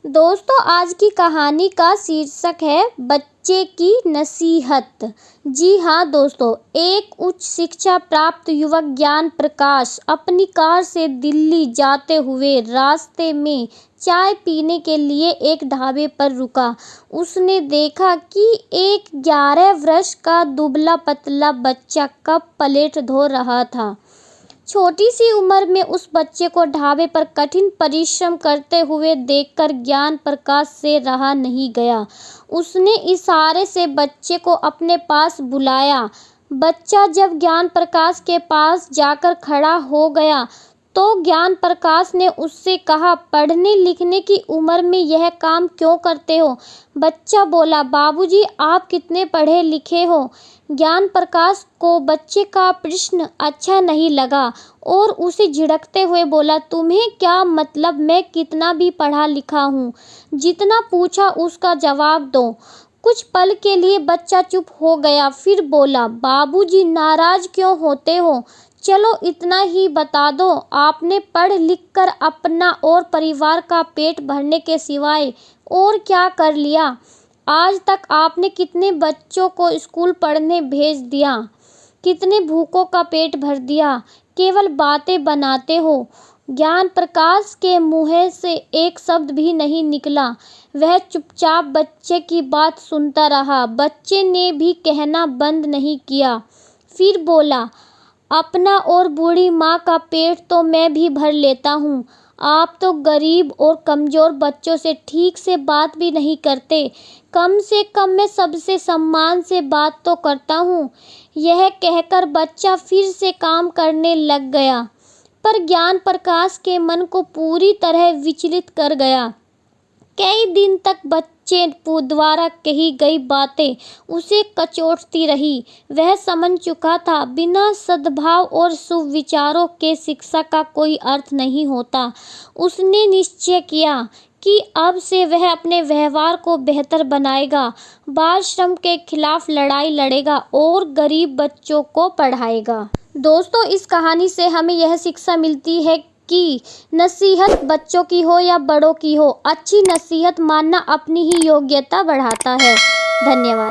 दोस्तों, आज की कहानी का शीर्षक है बच्चे की नसीहत। जी हाँ दोस्तों, एक उच्च शिक्षा प्राप्त युवक ज्ञान प्रकाश अपनी कार से दिल्ली जाते हुए रास्ते में चाय पीने के लिए एक ढाबे पर रुका। उसने देखा कि एक 11 वर्ष का दुबला पतला बच्चा कप प्लेट धो रहा था। छोटी सी उम्र में उस बच्चे को ढाबे पर कठिन परिश्रम करते हुए देखकर ज्ञान प्रकाश से रहा नहीं गया। उसने इशारे से बच्चे को अपने पास बुलाया। बच्चा जब ज्ञान प्रकाश के पास जाकर खड़ा हो गया तो ज्ञान प्रकाश ने उससे कहा, पढ़ने लिखने की उम्र में यह काम क्यों करते हो? बच्चा बोला, बाबूजी, आप कितने पढ़े लिखे हो? ज्ञान प्रकाश को बच्चे का प्रश्न अच्छा नहीं लगा और उसे झिड़कते हुए बोला, तुम्हें क्या मतलब मैं कितना भी पढ़ा लिखा हूँ? जितना पूछा उसका जवाब दो। कुछ पल के लिए बच्चा चुप हो गया, फिर बोला, बाबूजी, नाराज क्यों होते हो? चलो इतना ही बता दो, आपने पढ़ लिख कर अपना और परिवार का पेट भरने के सिवाय और क्या कर लिया? आज तक आपने कितने बच्चों को स्कूल पढ़ने भेज दिया? कितने भूखों का पेट भर दिया? केवल बातें बनाते हो। ज्ञान प्रकाश के मुंह से एक शब्द भी नहीं निकला। वह चुपचाप बच्चे की बात सुनता रहा। बच्चे ने भी कहना बंद नहीं किया। फिर बोला, अपना और बूढ़ी माँ का पेट तो मैं भी भर लेता हूँ। आप तो गरीब और कमज़ोर बच्चों से ठीक से बात भी नहीं करते। कम से कम मैं सबसे सम्मान से बात तो करता हूँ। यह कहकर बच्चा फिर से काम करने लग गया, पर ज्ञान प्रकाश के मन को पूरी तरह विचलित कर गया। कई दिन तक बच्चे द्वारा कही गई बातें उसे कचोटती रही। वह समझ चुका था, बिना सद्भाव और सुविचारों के शिक्षा का कोई अर्थ नहीं होता। उसने निश्चय किया कि अब से वह अपने व्यवहार को बेहतर बनाएगा, बाल श्रम के खिलाफ लड़ाई लड़ेगा और गरीब बच्चों को पढ़ाएगा। दोस्तों, इस कहानी से हमें यह शिक्षा मिलती है कि नसीहत बच्चों की हो या बड़ों की हो, अच्छी नसीहत मानना अपनी ही योग्यता बढ़ाता है। धन्यवाद।